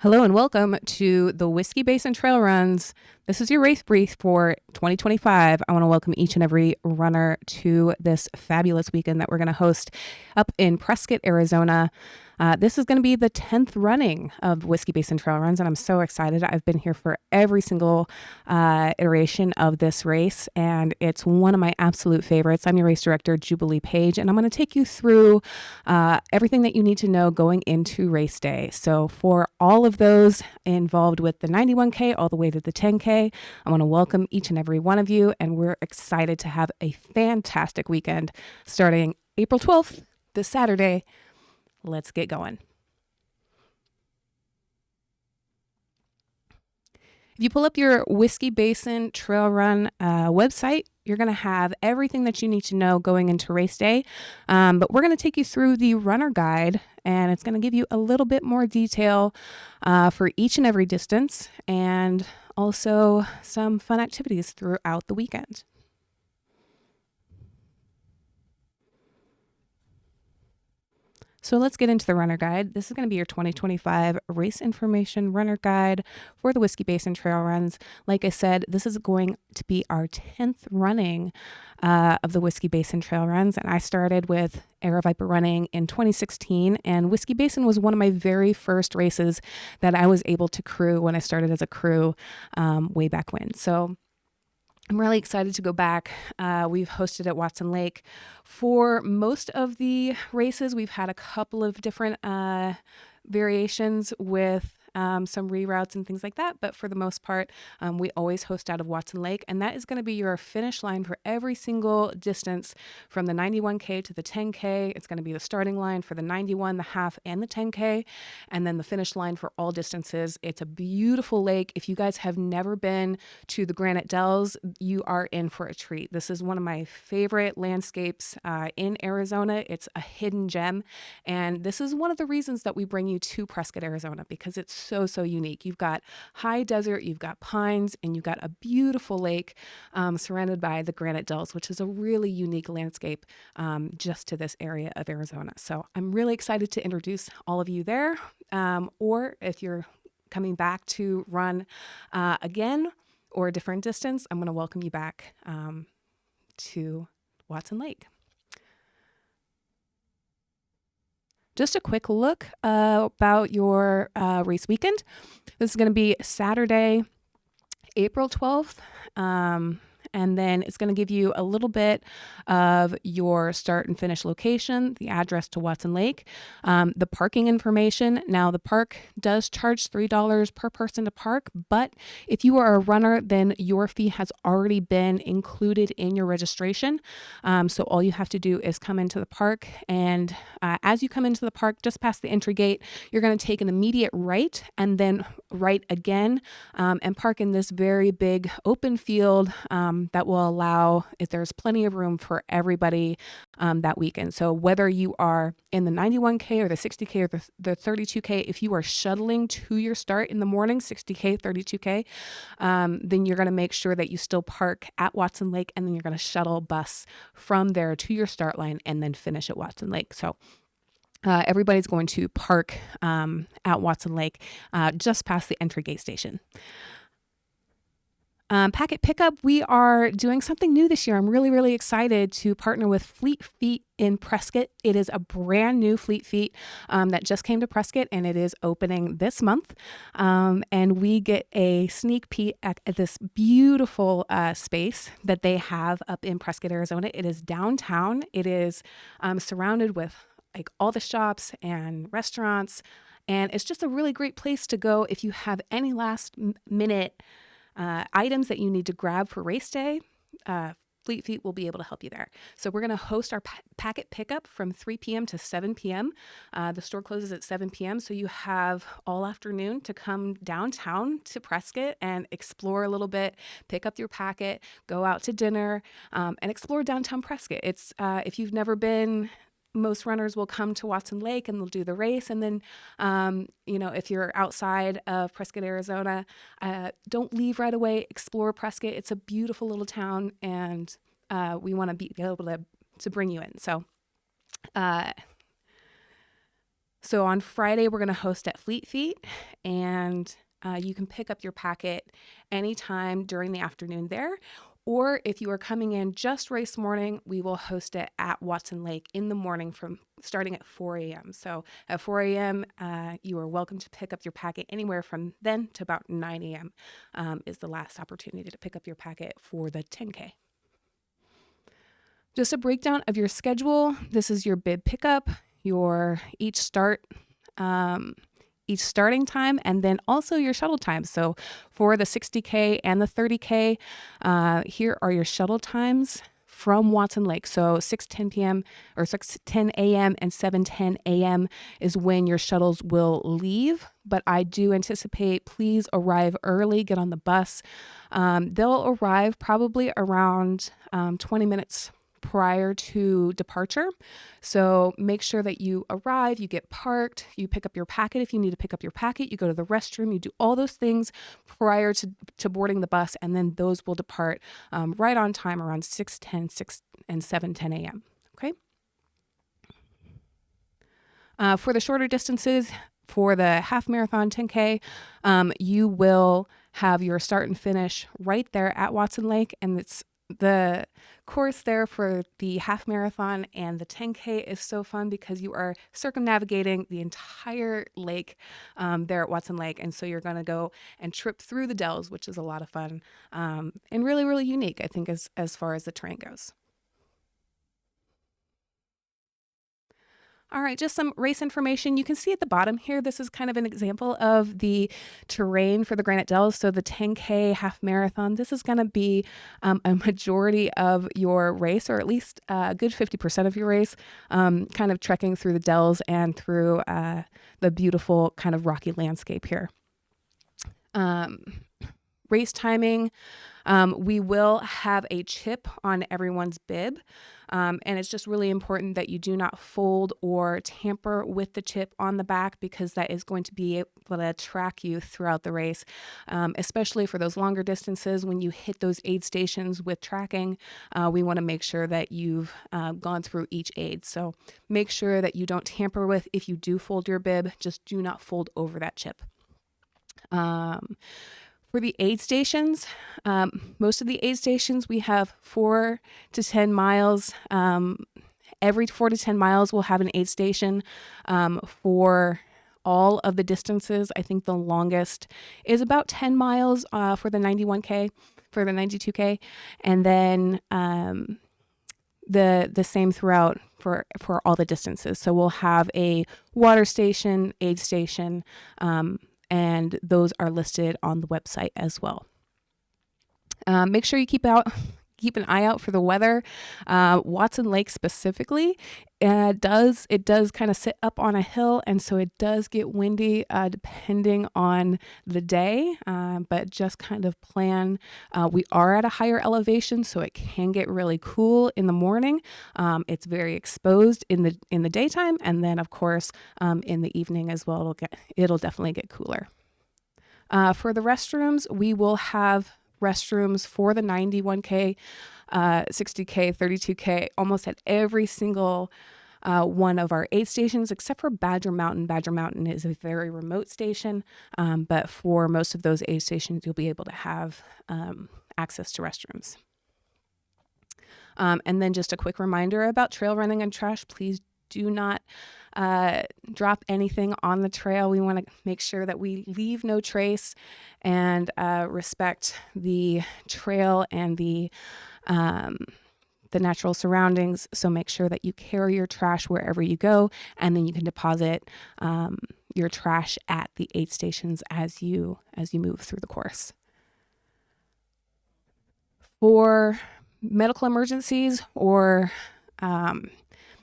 Hello and welcome to the Whiskey Basin Trail Runs. This is your race brief for 2025. I want to welcome each and every runner to this fabulous weekend that we're going to host up in Prescott, Arizona. This is going to be the 10th running of Whiskey Basin Trail Runs, and I'm so excited. I've been here for every single iteration of this race, and it's one of my absolute favorites. I'm your race director, Jubilee Page, and I'm going to take you through everything that you need to know going into race day. So for all of those involved with the 91K all the way to the 10K, I want to welcome each and every one of you, and we're excited to have a fantastic weekend starting April 12th, this Saturday. Let's get going. If you pull up your Whiskey Basin Trail Run website, you're going to have everything that you need to know going into race day. But we're going to take you through the runner guide, and it's going to give you a little bit more detail for each and every distance, and also some fun activities throughout the weekend. So let's get into the runner guide. This is going to be your 2025 race information runner guide for the Whiskey Basin Trail Runs. Like I said, this is going to be our 10th running of the Whiskey Basin Trail Runs. And I started with Aravaipa Running in 2016. And Whiskey Basin was one of my very first races that I was able to crew when I started as a crew way back when. So I'm really excited to go back. We've hosted at Watson Lake for most of the races. We've had a couple of different variations with some reroutes and things like that. But for the most part, we always host out of Watson Lake. And that is going to be your finish line for every single distance from the 91K to the 10K. It's going to be the starting line for the 91, the half, and the 10K. And then the finish line for all distances. It's a beautiful lake. If you guys have never been to the Granite Dells, you are in for a treat. This is one of my favorite landscapes in Arizona. It's a hidden gem. And this is one of the reasons that we bring you to Prescott, Arizona, because it's so unique. You've got high desert, you've got pines, and you've got a beautiful lake surrounded by the Granite Dells, which is a really unique landscape just to this area of Arizona. So I'm really excited to introduce all of you there. Or if you're coming back to run again or a different distance, I'm going to welcome you back to Watson Lake. Just a quick look about your race weekend. This is going to be Saturday, April 12th. And then it's going to give you a little bit of your start and finish location, the address to Watson Lake, the parking information. Now, the park does charge $3 per person to park, but if you are a runner, then your fee has already been included in your registration. So all you have to do is come into the park, and as you come into the park, just past the entry gate, you're going to take an immediate right and then right again and park in this very big open field that will allow, if there's plenty of room for everybody that weekend. So whether you are in the 91K or the 60K or the 32K, if you are shuttling to your start in the morning, 60K, 32K, then you're going to make sure that you still park at Watson Lake, and then you're going to shuttle bus from there to your start line and then finish at Watson Lake. So everybody's going to park at Watson Lake just past the entry gate station. Packet pickup, we are doing something new this year. I'm really excited to partner with Fleet Feet in Prescott. It is a brand new Fleet Feet that just came to Prescott, and it is opening this month. And we get a sneak peek at this beautiful space that they have up in Prescott, Arizona. It is downtown. It is surrounded with like all the shops and restaurants, and it's just a really great place to go if you have any last minute items that you need to grab for race day. Fleet Feet will be able to help you there. So we're going to host our packet pickup from 3 p.m. to 7 p.m. The store closes at 7 p.m. So you have all afternoon to come downtown to Prescott and explore a little bit, pick up your packet, go out to dinner, and explore downtown Prescott. It's if you've never been, most runners will come to Watson Lake and they'll do the race. And then, if you're outside of Prescott, Arizona, don't leave right away. Explore Prescott. It's a beautiful little town, and we want to be able to bring you in. So So on Friday, we're going to host at Fleet Feet, and you can pick up your packet anytime during the afternoon there. Or if you are coming in just race morning, we will host it at Watson Lake in the morning from starting at 4 a.m. So at 4 a.m., you are welcome to pick up your packet anywhere from then to about 9 a.m. Is the last opportunity to pick up your packet for the 10K. Just a breakdown of your schedule. This is your bib pickup, your each starting time, and then also your shuttle time. So for the 60K and the 30K, here are your shuttle times from Watson Lake. So 6:10 p.m. or 6:10 a.m. and 7:10 a.m. is when your shuttles will leave. But I do anticipate, please arrive early, get on the bus. They'll arrive probably around 20 minutes prior to departure. So make sure that you arrive, you get parked, you pick up your packet. If you need to pick up your packet, you go to the restroom, you do all those things prior to boarding the bus, and then those will depart right on time around 6:10, 6 and 7:10 a.m. Okay. For the shorter distances, for the half marathon 10K, you will have your start and finish right there at Watson Lake, and it's the course there for the half marathon and the 10K is so fun because you are circumnavigating the entire lake there at Watson Lake. And so you're going to go and trip through the dells, which is a lot of fun and really, really unique, I think, as far as the terrain goes. All right, just some race information. You can see at the bottom here, this is kind of an example of the terrain for the Granite Dells. So the 10K half marathon, this is going to be a majority of your race, or at least a good 50% of your race, kind of trekking through the dells and through the beautiful kind of rocky landscape here. Race timing, we will have a chip on everyone's bib. And it's just really important that you do not fold or tamper with the chip on the back, because that is going to be able to track you throughout the race, especially for those longer distances. When you hit those aid stations with tracking, we want to make sure that you've gone through each aid. So make sure that you don't tamper with. If you do fold your bib, just do not fold over that chip. For the aid stations, most of the aid stations, we have 4 to 10 miles. Every 4 to 10 miles, we'll have an aid station for all of the distances. I think the longest is about 10 miles for the 91K, for the 92K. And then the same throughout for all the distances. So we'll have a water station, aid station, and those are listed on the website as well. Make sure you keep an eye out for the weather. Watson Lake specifically, it does kind of sit up on a hill, and so it does get windy depending on the day, but just kind of plan. We are at a higher elevation, so it can get really cool in the morning. It's very exposed in the daytime, and then of course in the evening as well, it'll definitely get cooler. For the restrooms, we will have restrooms for the 91K, 60K, 32K, almost at every single one of our aid stations, except for Badger Mountain. Badger Mountain is a very remote station, but for most of those aid stations, you'll be able to have access to restrooms. And then just a quick reminder about trail running and trash. Please do not drop anything on the trail. We want to make sure that we leave no trace and respect the trail and the natural surroundings. So make sure that you carry your trash wherever you go, and then you can deposit your trash at the aid stations as you move through the course. For medical emergencies, or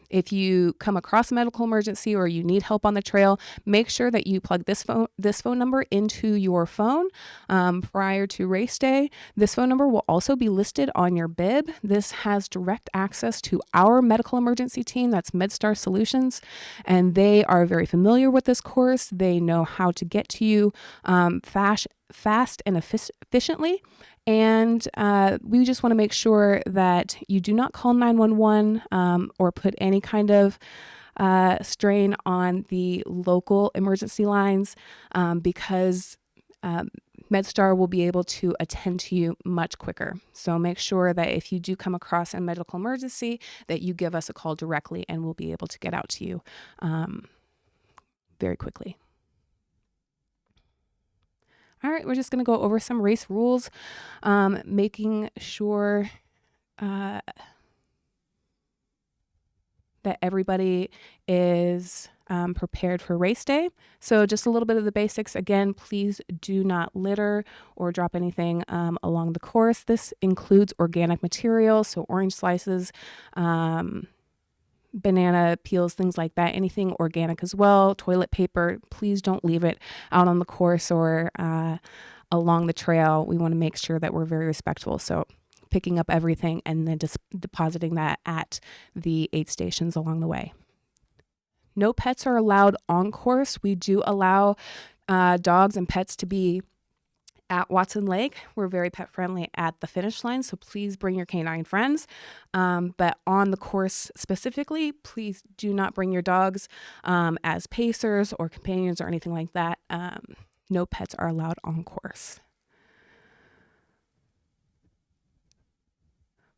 if you come across a medical emergency or you need help on the trail, make sure that you plug this phone number into your phone prior to race day. This phone number will also be listed on your bib. This has direct access to our medical emergency team, that's MedStar Solutions, and they are very familiar with this course. They know how to get to you fast and efficiently. And we just want to make sure that you do not call 911 or put any kind of strain on the local emergency lines because MedStar will be able to attend to you much quicker. So make sure that if you do come across a medical emergency, that you give us a call directly and we'll be able to get out to you very quickly. All right, we're just going to go over some race rules, making sure that everybody is prepared for race day. So just a little bit of the basics. Again, please do not litter or drop anything along the course. This includes organic material, so orange slices, banana peels, things like that, anything organic as well, toilet paper. Please don't leave it out on the course or along the trail. We want to make sure that we're very respectful. So picking up everything and then just depositing that at the aid stations along the way. No pets are allowed on course. We do allow dogs and pets to be at Watson Lake. We're very pet friendly at the finish line, so please bring your canine friends. But on the course specifically, please do not bring your dogs as pacers or companions or anything like that. No pets are allowed on course.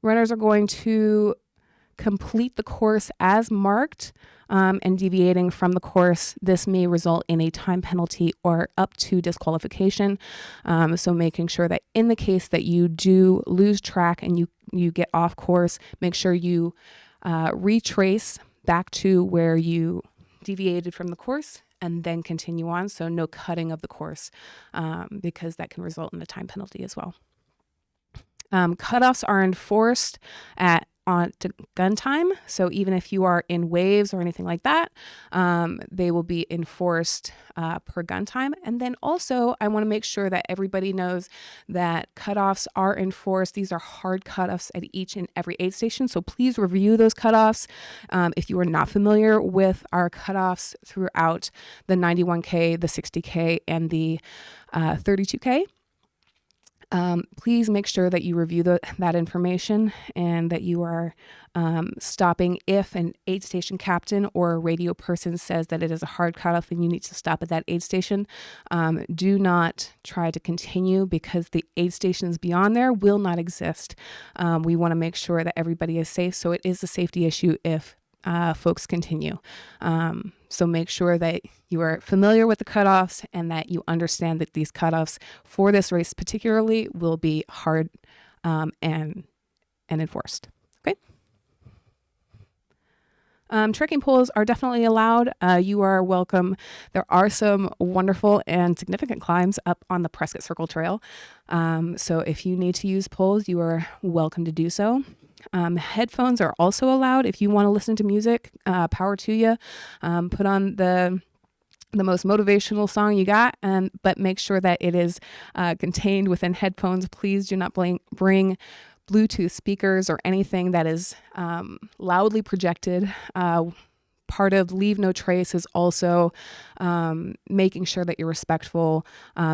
Runners are going to complete the course as marked, and deviating from the course, this may result in a time penalty or up to disqualification. So making sure that in the case that you do lose track and you get off course, make sure you retrace back to where you deviated from the course and then continue on. So no cutting of the course, because that can result in a time penalty as well. Cutoffs are enforced on to gun time. So even if you are in waves or anything like that, they will be enforced per gun time. And then also, I want to make sure that everybody knows that cutoffs are enforced. These are hard cutoffs at each and every aid station. So please review those cutoffs. If you are not familiar with our cutoffs throughout the 91K, the 60K, and the 32K, please make sure that you review that information and that you are stopping if an aid station captain or a radio person says that it is a hard cutoff and you need to stop at that aid station. Do not try to continue because the aid stations beyond there will not exist. We want to make sure that everybody is safe. So it is a safety issue if folks continue. So make sure that you are familiar with the cutoffs and that you understand that these cutoffs for this race particularly will be hard and enforced. Okay. Trekking poles are definitely allowed. You are welcome. There are some wonderful and significant climbs up on the Prescott Circle Trail. So if you need to use poles, you are welcome to do so. Headphones are also allowed. If you want to listen to music, power to you. Put on the most motivational song you got, but make sure that it is contained within headphones. Please do not bring Bluetooth speakers or anything that is loudly projected. Part of Leave No Trace is also making sure that you're respectful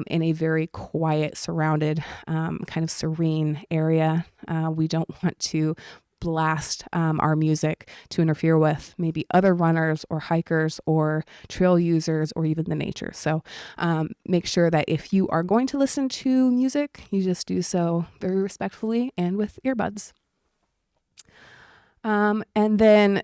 in a very quiet, surrounded, kind of serene area. We don't want to blast our music to interfere with maybe other runners or hikers or trail users or even the nature. So make sure that if you are going to listen to music, you just do so very respectfully and with earbuds. And then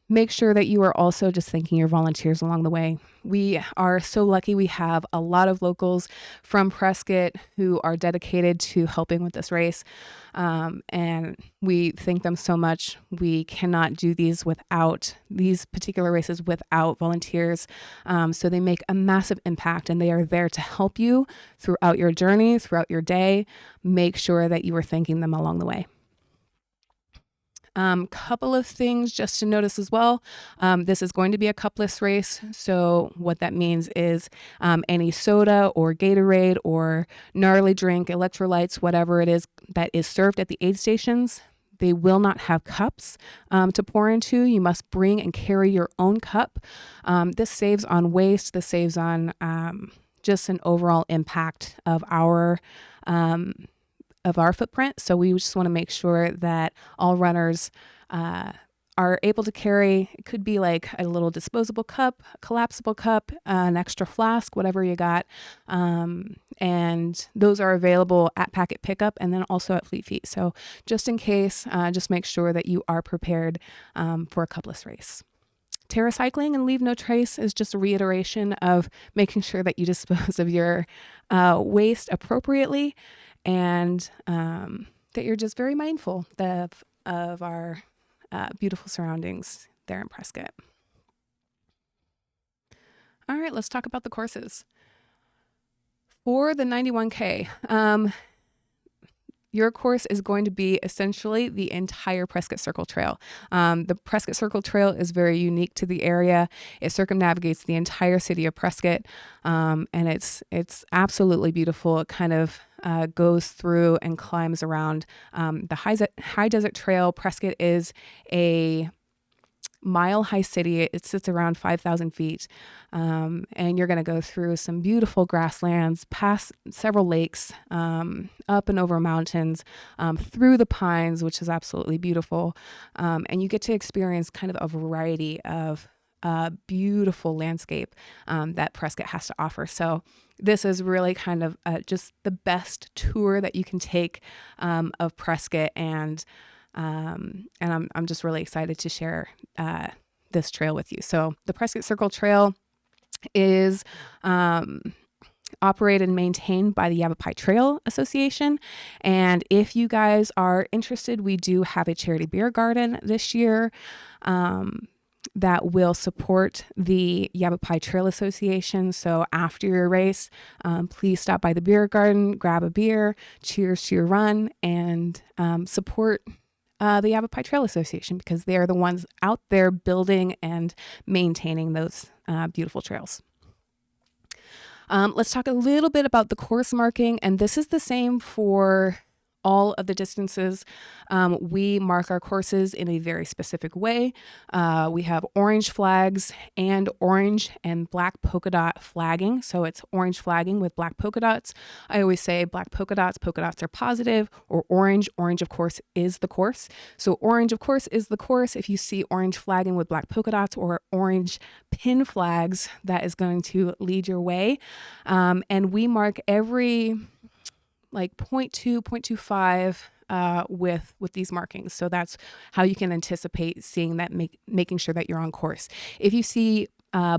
make sure that you are also just thanking your volunteers along the way. We are so lucky. We have a lot of locals from Prescott who are dedicated to helping with this race. And we thank them so much. We cannot do these particular races without volunteers. So they make a massive impact and they are there to help you throughout your journey, throughout your day. Make sure that you are thanking them along the way. Couple of things just to notice as well. This is going to be a cupless race. So what that means is any soda or Gatorade or gnarly drink, electrolytes, whatever it is that is served at the aid stations, they will not have cups to pour into. You must bring and carry your own cup. This saves on waste. This saves on just an overall impact of our footprint. So we just want to make sure that all runners are are able to carry, it could be like a little disposable cup, collapsible cup, an extra flask, whatever you got. And those are available at Packet Pickup and then also at Fleet Feet. So just in case, just make sure that you are prepared for a cupless race. TerraCycling and Leave No Trace is just a reiteration of making sure that you dispose of your waste appropriately, and that you're just very mindful of our beautiful surroundings there in Prescott. All right, let's talk about the courses. For the 91K, your course is going to be essentially the entire Prescott Circle Trail. The Prescott Circle Trail is very unique to the area. It circumnavigates the entire city of Prescott, and it's absolutely beautiful. It kind of goes through and climbs around the High Desert Trail. Prescott is a mile-high city. It sits around 5,000 feet, and you're going to go through some beautiful grasslands, past several lakes, up and over mountains, through the pines, which is absolutely beautiful, and you get to experience kind of a variety of beautiful landscape that Prescott has to offer. So this is really kind of just the best tour that you can take of Prescott, and I'm just really excited to share this trail with you. So the Prescott Circle Trail is operated and maintained by the Yavapai Trail Association. And if you guys are interested, we do have a charity beer garden this year that will support the Yavapai Trail Association. So after your race, please stop by the beer garden, grab a beer, cheers to your run, and support the Aravaipa Trail Association, because they are the ones out there building and maintaining those beautiful trails. Let's talk a little bit about the course marking, and this is the same for all of the distances. We mark our courses in a very specific way. We have orange flags and orange and black polka dot flagging. So it's orange flagging with black polka dots. I always say black polka dots are positive, or orange. Orange, of course, is the course. So orange, of course, is the course. If you see orange flagging with black polka dots or orange pin flags, that is going to lead your way. And we mark every like 0.2, 0.25 with these markings. So that's how you can anticipate seeing that, making sure that you're on course. If you see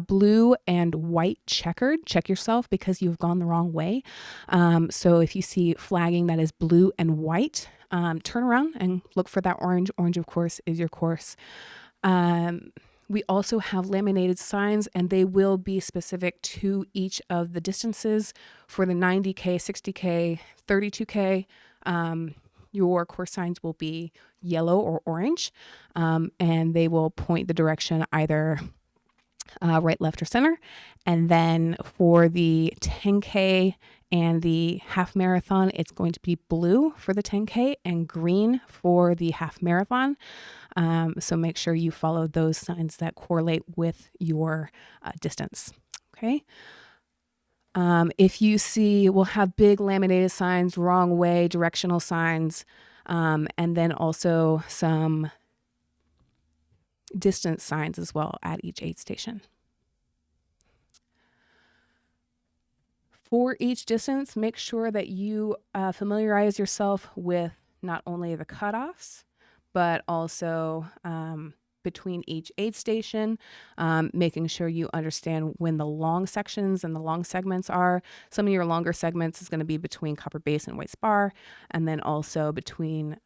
blue and white checkered, check yourself, because you've gone the wrong way. So if you see flagging that is blue and white, turn around and look for that orange. Orange, of course, is your course. We also have laminated signs, and they will be specific to each of the distances. For the 90K, 60K, 32K, your course signs will be yellow or orange, and they will point the direction either right, left, or center. And then for the 10K and the half marathon, it's going to be blue for the 10K and green for the half marathon. So make sure you follow those signs that correlate with your distance. Okay. If you see, we'll have big laminated signs, wrong way, directional signs, and then also some distance signs as well at each aid station. For each distance, make sure that you familiarize yourself with not only the cutoffs, but also between each aid station, making sure you understand when the long sections and the long segments are. Some of your longer segments is going to be between Copper Basin and White Spar, and then also between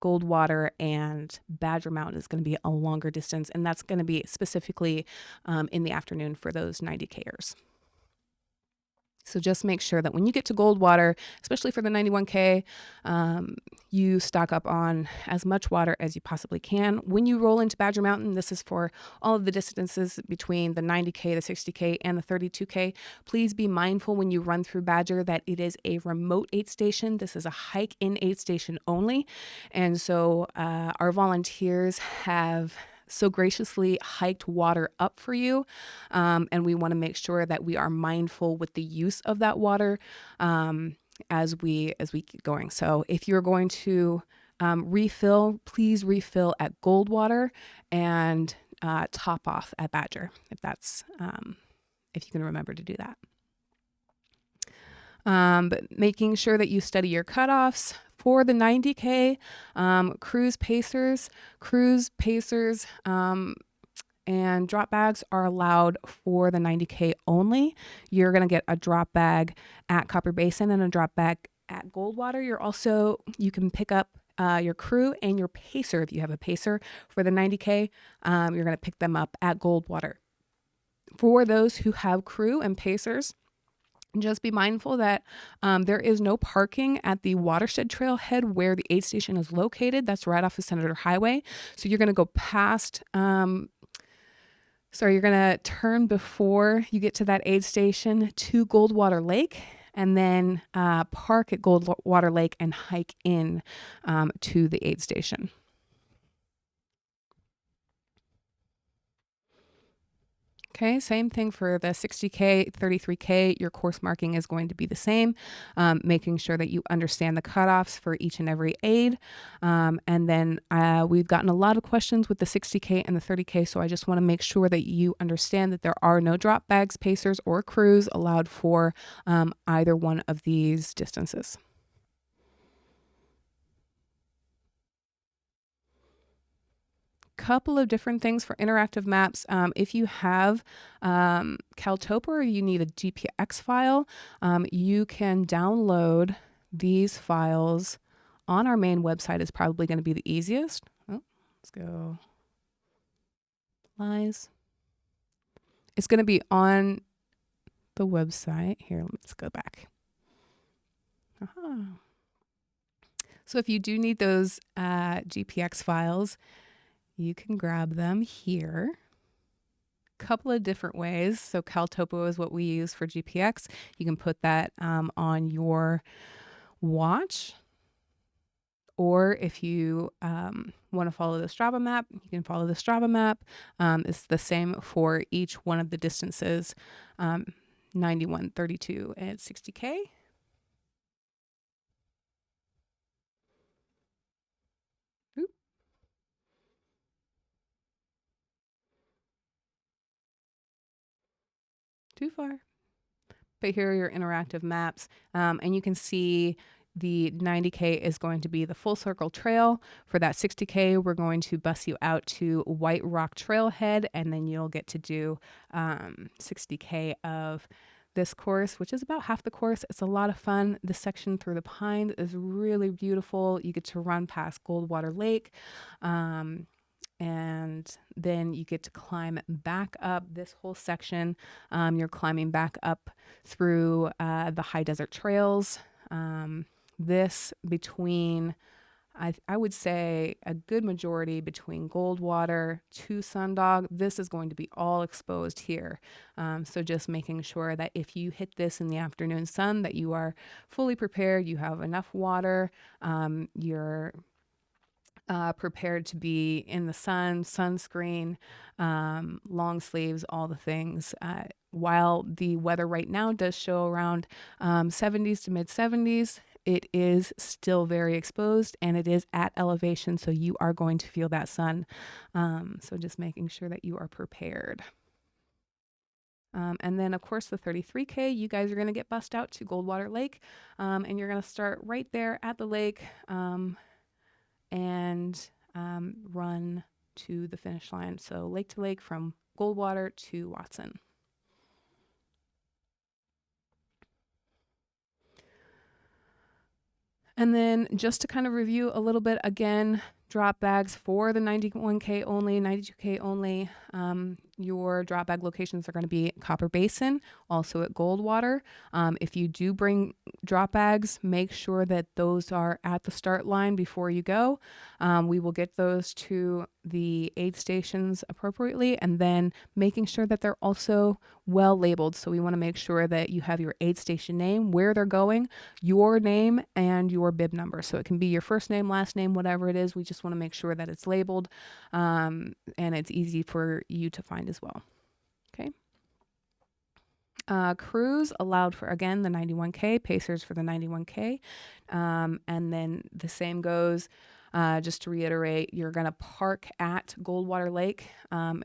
Goldwater and Badger Mountain is going to be a longer distance, and that's going to be specifically in the afternoon for those 90Kers. So just make sure that when you get to Goldwater, especially for the 91K, you stock up on as much water as you possibly can. When you roll into Badger Mountain, this is for all of the distances between the 90K, the 60K, and the 32K. Please be mindful when you run through Badger that it is a remote aid station. This is a hike-in aid station only. And so our volunteers have so graciously hiked water up for you, and we want to make sure that we are mindful with the use of that water as we keep going. So if you're going to Please refill at Goldwater and top off at Badger, if you can remember to do that. But making sure that you study your cutoffs for the 90K, cruise pacers, and drop bags are allowed for the 90K only. You're going to get a drop bag at Copper Basin and a drop bag at Goldwater. You can pick up your crew and your pacer. If you have a pacer for the 90K, you're going to pick them up at Goldwater. For those who have crew and pacers, just be mindful that there is no parking at the watershed trailhead where the aid station is located. That's right off of Senator Highway. So you're going to go past, you're going to turn before you get to that aid station to Goldwater Lake, and then park at Goldwater Lake and hike in to the aid station. Okay, same thing for the 60K, 33K. Your course marking is going to be the same, making sure that you understand the cutoffs for each and every aid. And then we've gotten a lot of questions with the 60K and the 30K, so I just want to make sure that you understand that there are no drop bags, pacers, or crews allowed for either one of these distances. Couple of different things for interactive maps. If you have Caltopo or you need a GPX file, you can download these files on our main website. Is probably going to be the easiest. Oh, let's go. Lies. It's going to be on the website. Here, let's go back. So if you do need those GPX files, you can grab them here. Couple of different ways. So Caltopo is what we use for GPX. You can put that on your watch, or if you want to follow the Strava map, you can follow the Strava map. It's the same for each one of the distances, 91, 32, and 60K. Too far. But here are your interactive maps, and you can see the 90K is going to be the full circle trail. For that 60K, we're going to bus you out to White Rock Trailhead, and then you'll get to do 60K of this course, which is about half the course. It's a lot of fun. The section through the pines is really beautiful. You get to run past Goldwater Lake. And then you get to climb back up this whole section. You're climbing back up through the high desert trails. This between, I would say, a good majority between Goldwater to Sundog. This is going to be all exposed here. So just making sure that if you hit this in the afternoon sun, that you are fully prepared, you have enough water, you're prepared to be in the sun, sunscreen, long sleeves, all the things. While the weather right now does show around 70s to mid 70s, it is still very exposed and it is at elevation, so you are going to feel that sun. So just making sure that you are prepared. And then, of course, the 33K, you guys are going to get bussed out to Goldwater Lake, and you're going to start right there at the lake. And run to the finish line. So lake to lake from Goldwater to Watson. And then just to kind of review a little bit again, drop bags for the 91K only, 92K only. Your drop bag locations are going to be Copper Basin, also at Goldwater. If you do bring drop bags, make sure that those are at the start line before you go. We will get those to the aid stations appropriately, and then making sure that they're also well labeled. So we want to make sure that you have your aid station name, where they're going, your name, and your bib number. So it can be your first name, last name, whatever it is. We just want to make sure that it's labeled and it's easy for you to find as well. Okay. Crews allowed for, again, the 91K, pacers for the 91K. And then the same goes Just to reiterate, you're going to park at Goldwater Lake, and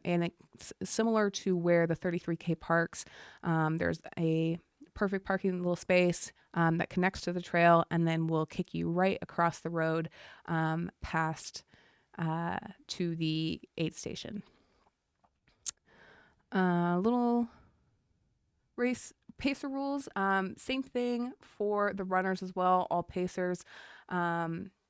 it's similar to where the 33K parks. There's a perfect parking little space that connects to the trail, and then we'll kick you right across the road past to the aid station. Little race pacer rules, same thing for the runners as well. All pacers,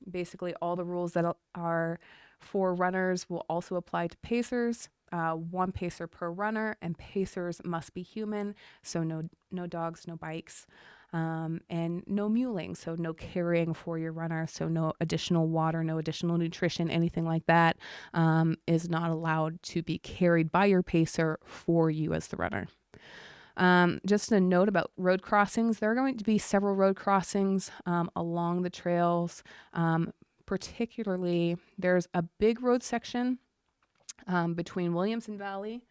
basically all the rules that are for runners will also apply to pacers. One pacer per runner, and pacers must be human, so no dogs, no bikes, and no muling, so no carrying for your runner, so no additional water, no additional nutrition, anything like that is not allowed to be carried by your pacer for you as the runner. Just a note about road crossings. There are going to be several road crossings along the trails. Particularly, there's a big road section between Williamson Valley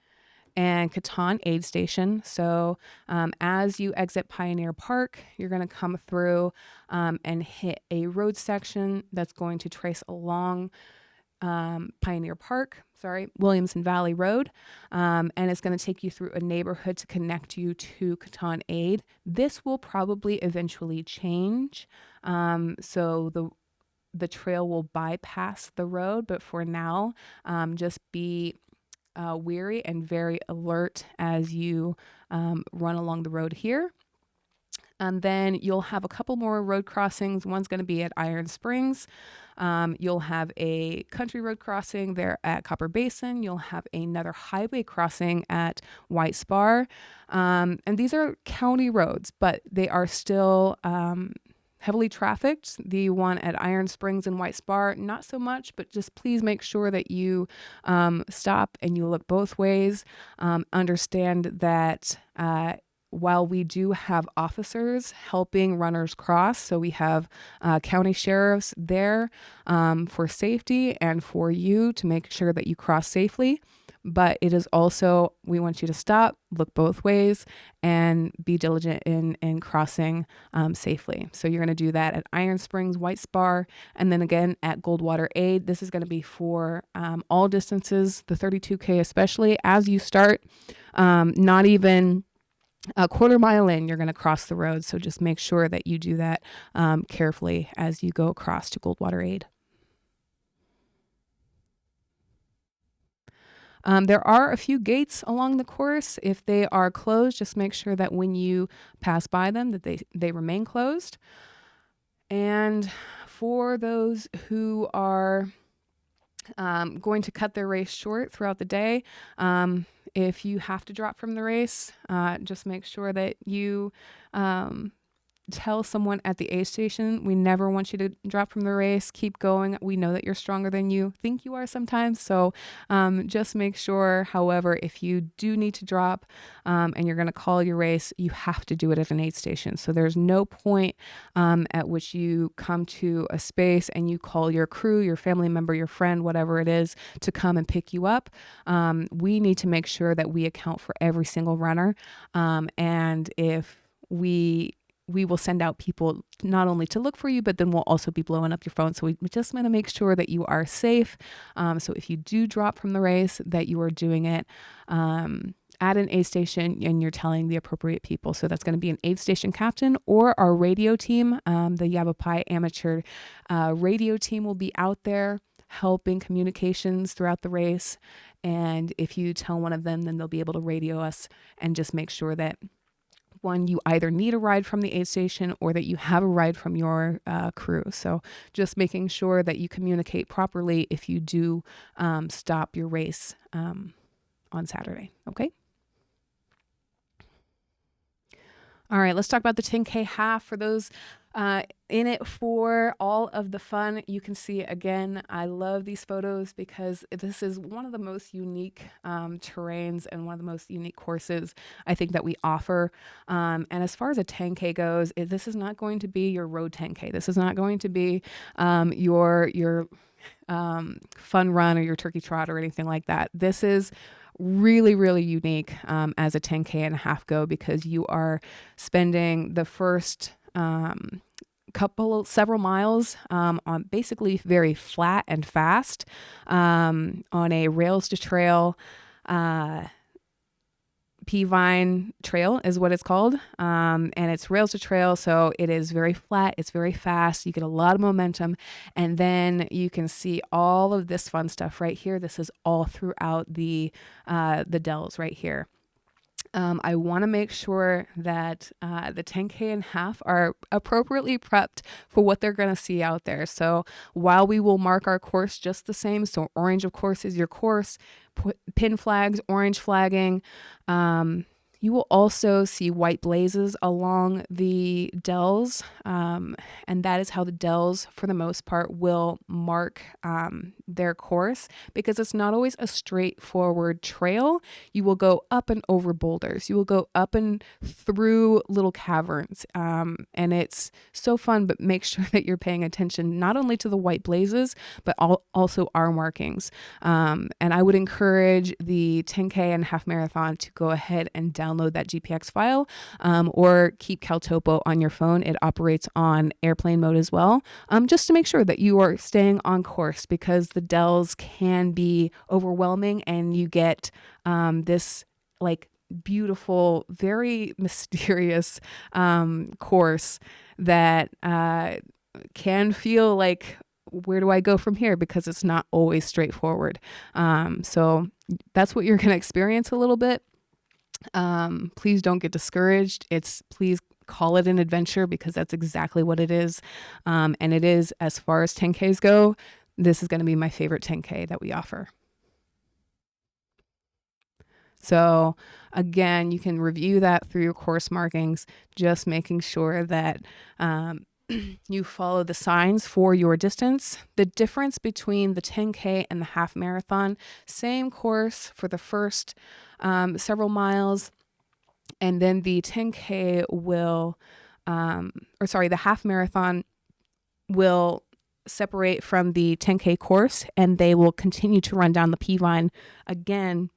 and Catan Aid Station. So as you exit Pioneer Park, you're going to come through and hit a road section that's going to trace along Williamson Valley Road, and it's going to take you through a neighborhood to connect you to Catan Aid. This will probably eventually change, so the trail will bypass the road, but for now, just be weary and very alert as you run along the road here. And then you'll have a couple more road crossings. One's going to be at Iron Springs. You'll have a country road crossing there at Copper Basin. You'll have another highway crossing at White Spar. And these are county roads, but they are still heavily trafficked. The one at Iron Springs and White Spar, not so much, but just please make sure that you stop and you look both ways. Understand that while we do have officers helping runners cross, so we have county sheriffs there for safety and for you to make sure that you cross safely. But it is also, we want you to stop, look both ways, and be diligent in crossing safely. So you're going to do that at Iron Springs, White Spar, and then again at Goldwater Aid. This is going to be for all distances, the 32K especially. As you start, not even a quarter mile in, you're going to cross the road. So just make sure that you do that carefully as you go across to Goldwater Aid. There are a few gates along the course. If they are closed, just make sure that when you pass by them that they remain closed. And for those who are going to cut their race short throughout the day, if you have to drop from the race, just make sure that you tell someone at the aid station, we never want you to drop from the race. Keep going. We know that you're stronger than you think you are sometimes. So just make sure, however, if you do need to drop and you're going to call your race, you have to do it at an aid station. So there's no point at which you come to a space and you call your crew, your family member, your friend, whatever it is, to come and pick you up. We need to make sure that we account for every single runner. And if we will send out people not only to look for you, but then we'll also be blowing up your phone. So we just want to make sure that you are safe. So if you do drop from the race, that you are doing it at an aid station and you're telling the appropriate people. So that's going to be an aid station captain or our radio team. The Yavapai amateur radio team will be out there helping communications throughout the race. And if you tell one of them, then they'll be able to radio us and just make sure that one, you either need a ride from the aid station or that you have a ride from your crew. So just making sure that you communicate properly if you do stop your race on Saturday. Okay. All right, let's talk about the 10K half. For those in it for all of the fun, you can see again, I love these photos because this is one of the most unique terrains and one of the most unique courses I think that we offer. And as far as a 10K goes, this is not going to be your road 10K. This is not going to be your fun run or your turkey trot or anything like that. This is really, really unique as a 10K and a half go because you are spending the first several miles on basically very flat and fast on a rails to trail P-vine trail is what it's called. And it's rails to trail. So it is very flat. It's very fast. You get a lot of momentum. And then you can see all of this fun stuff right here. This is all throughout the dells right here. I want to make sure that the 10K and half are appropriately prepped for what they're going to see out there. So while we will mark our course just the same, so orange, of course, is your course, pin flags, orange flagging. You will also see white blazes along the dells, and that is how the dells, for the most part, will mark their course, because it's not always a straightforward trail. You will go up and over boulders. You will go up and through little caverns, and it's so fun, but make sure that you're paying attention not only to the white blazes, but also our markings. And I would encourage the 10K and half marathon to go ahead and download that GPX file, or keep Caltopo on your phone. It operates on airplane mode as well, just to make sure that you are staying on course, because the dells can be overwhelming and you get this like beautiful, very mysterious course that can feel like, where do I go from here? Because it's not always straightforward. So that's what you're going to experience a little bit. Please don't get discouraged. Please call it an adventure, because that's exactly what it is. And it is, as far as 10Ks go, this is going to be my favorite 10K that we offer. So again, you can review that through your course markings, just making sure that you follow the signs for your distance. The difference between the 10K and the half marathon, same course for the first several miles, and then the 10K will, the half marathon will separate from the 10K course, and they will continue to run down the P-vine. Again,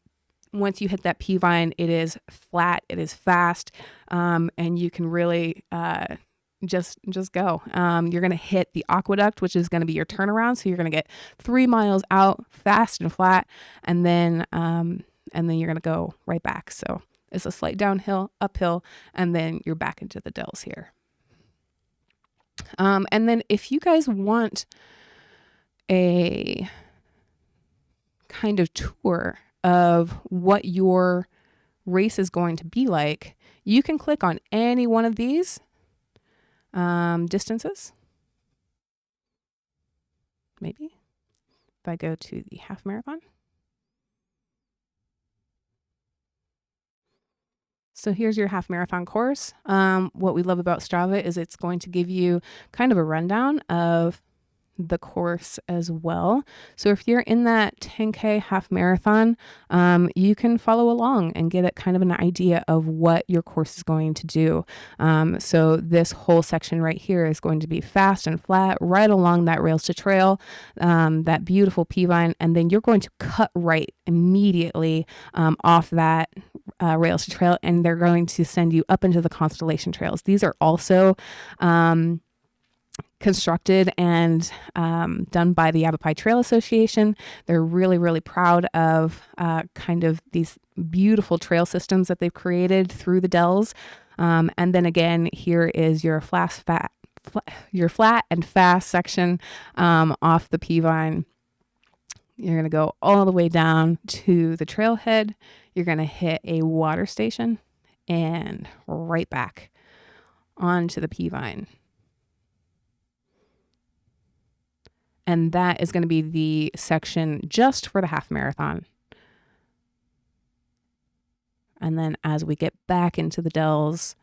once you hit that P-vine, it is flat, it is fast, and you can really just go. You're going to hit the aqueduct, which is going to be your turnaround. So you're going to get 3 miles out fast and flat, and then you're going to go right back. So it's a slight downhill, uphill, and then you're back into the dells here. And then if you guys want a kind of tour of what your race is going to be like, you can click on any one of these distances. Maybe if I go to the half marathon. So here's your half marathon course. What we love about Strava is it's going to give you kind of a rundown of the course as well. So if you're in that 10K half marathon, you can follow along and get a kind of an idea of what your course is going to do. So this whole section right here is going to be fast and flat right along that rails to trail, that beautiful P-vine, and then you're going to cut right immediately off that rails to trail, and they're going to send you up into the Constellation Trails. These are also constructed and done by the Aravaipa Trail Association. They're really, really proud of kind of these beautiful trail systems that they've created through the dells. And then again, here is your flat and fast section off the P-vine. You're going to go all the way down to the trailhead. You're going to hit a water station and right back onto the P-vine. And that is going to be the section just for the half marathon. And then as we get back into the dells,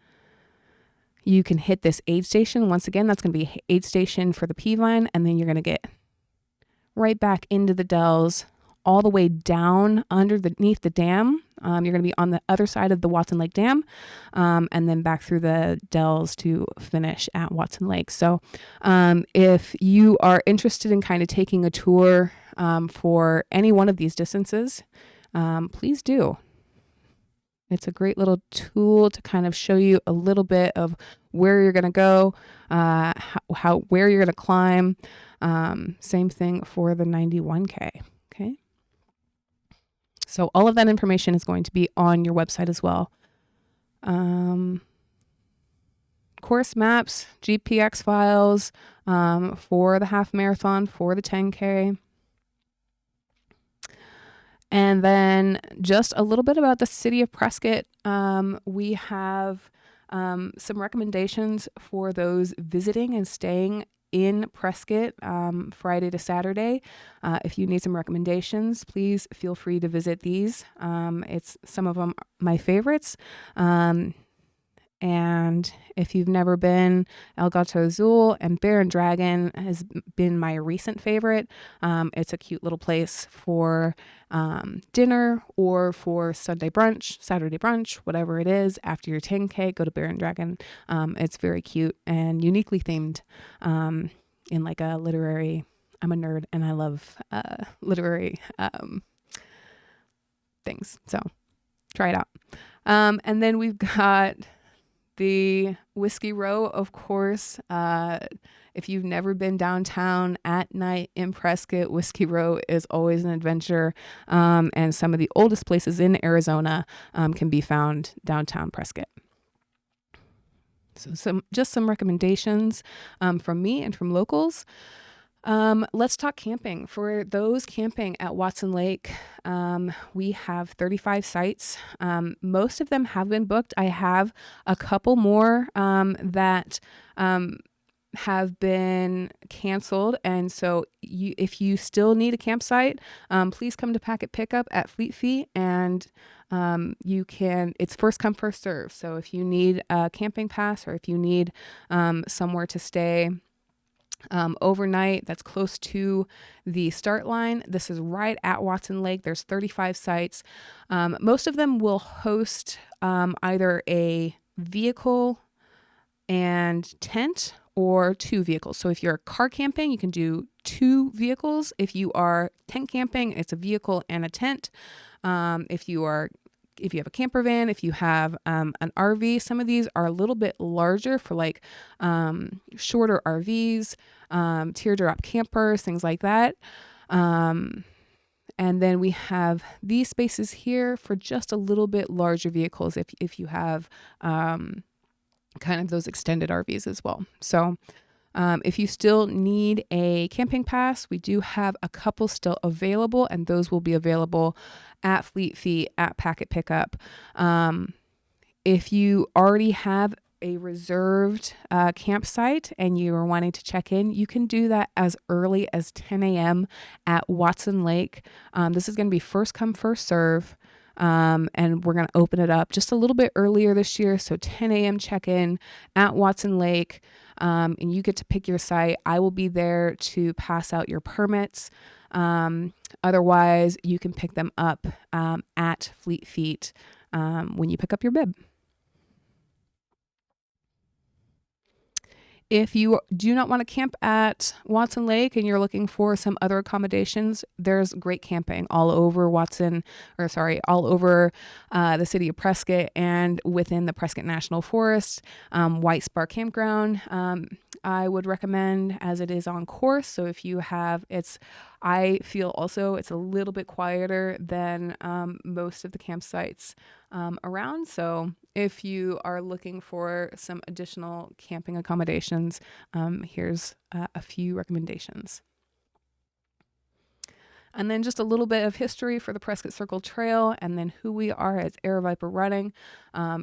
you can hit this aid station. Once again, that's going to be aid station for the P-vine. And then you're going to get right back into the dells, all the way down underneath the dam. You're going to be on the other side of the Watson Lake Dam, and then back through the dells to finish at Watson Lake. So if you are interested in kind of taking a tour for any one of these distances, please do. It's a great little tool to kind of show you a little bit of where you're going to go, where you're going to climb. Same thing for the 91K. Okay. So all of that information is going to be on your website as well. Course maps, GPX files for the half marathon, for the 10K. And then just a little bit about the city of Prescott. We have some recommendations for those visiting and staying in Prescott Friday to Saturday. If you need some recommendations, please feel free to visit these. It's some of them my favorites. And if you've never been, El Gato Azul and Bear and Dragon has been my recent favorite. It's a cute little place for dinner or for Sunday brunch, Saturday brunch, whatever it is. After your 10K, go to Bear and Dragon. It's very cute and uniquely themed in like a literary. I'm a nerd and I love literary things. So try it out. And then we've got the Whiskey Row, of course. If you've never been downtown at night in Prescott, Whiskey Row is always an adventure. And some of the oldest places in Arizona can be found downtown Prescott. So some recommendations from me and from locals. Let's talk camping. For those camping at Watson Lake, we have 35 sites. Most of them have been booked. I have a couple more that have been canceled. And so if you still need a campsite, please come to Packet Pickup at Fleet Feet, and it's first come, first serve. So if you need a camping pass or if you need somewhere to stay overnight that's close to the start line, this is right at Watson Lake. There's 35 sites. Most of them will host either a vehicle and tent or two vehicles. So if you're car camping, you can do two vehicles. If you are tent camping, it's a vehicle and a tent. If you have a camper van, if you have an RV, some of these are a little bit larger for like shorter RVs, teardrop campers, things like that. And then we have these spaces here for just a little bit larger vehicles if you have kind of those extended RVs as well. So if you still need a camping pass, we do have a couple still available, and those will be available at Fleet Feet at Packet Pickup. If you already have a reserved campsite and you are wanting to check in, you can do that as early as 10 a.m. at Watson Lake. This is going to be first come, first serve. And we're going to open it up just a little bit earlier this year. So 10 a.m. check-in at Watson Lake. And you get to pick your site. I will be there to pass out your permits. Otherwise, you can pick them up at Fleet Feet when you pick up your bib. If you do not want to camp at Watson Lake and you're looking for some other accommodations, there's great camping all over all over the city of Prescott and within the Prescott National Forest. White Spar Campground, I would recommend, as it is on course. So if you have, I feel also it's a little bit quieter than most of the campsites around. So if you are looking for some additional camping accommodations, here's a few recommendations. And then just a little bit of history for the Prescott Circle Trail, and then who we are as Aravaipa Running.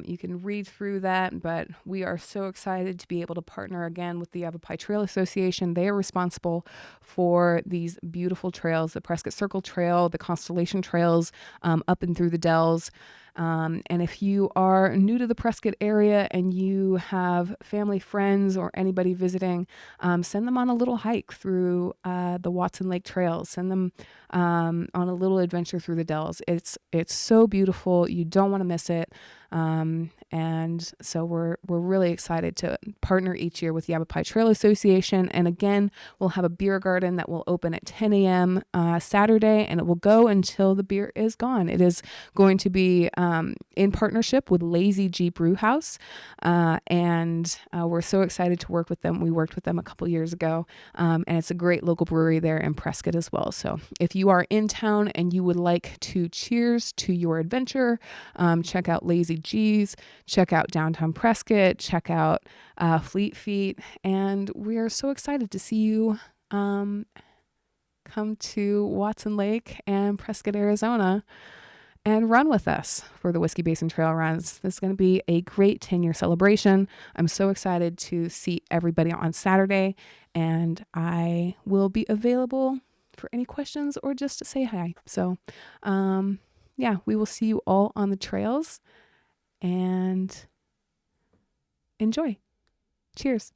You can read through that, but we are so excited to be able to partner again with the Yavapai Trail Association. They are responsible for these beautiful trails, the Prescott Circle Trail, the Constellation Trails, up and through the Dells. And if you are new to the Prescott area and you have family, friends, or anybody visiting, send them on a little hike through the Watson Lake Trails. Send them on a little adventure through the Dells. It's so beautiful. You don't want to miss it. And so we're really excited to partner each year with Yavapai Trail Association. And again, we'll have a beer garden that will open at 10 a.m. Saturday, and it will go until the beer is gone. It is going to be in partnership with Lazy G Brew House, and we're so excited to work with them. We worked with them a couple years ago, and it's a great local brewery there in Prescott as well. So if you are in town and you would like to cheers to your adventure, check out Lazy G's, check out downtown Prescott, check out Fleet Feet, and we are so excited to see you come to Watson Lake and Prescott, Arizona, and run with us for the Whiskey Basin Trail Runs. This is going to be a great 10-year celebration. I'm so excited to see everybody on Saturday, and I will be available for any questions or just to say hi. So, yeah, we will see you all on the trails, and enjoy. Cheers.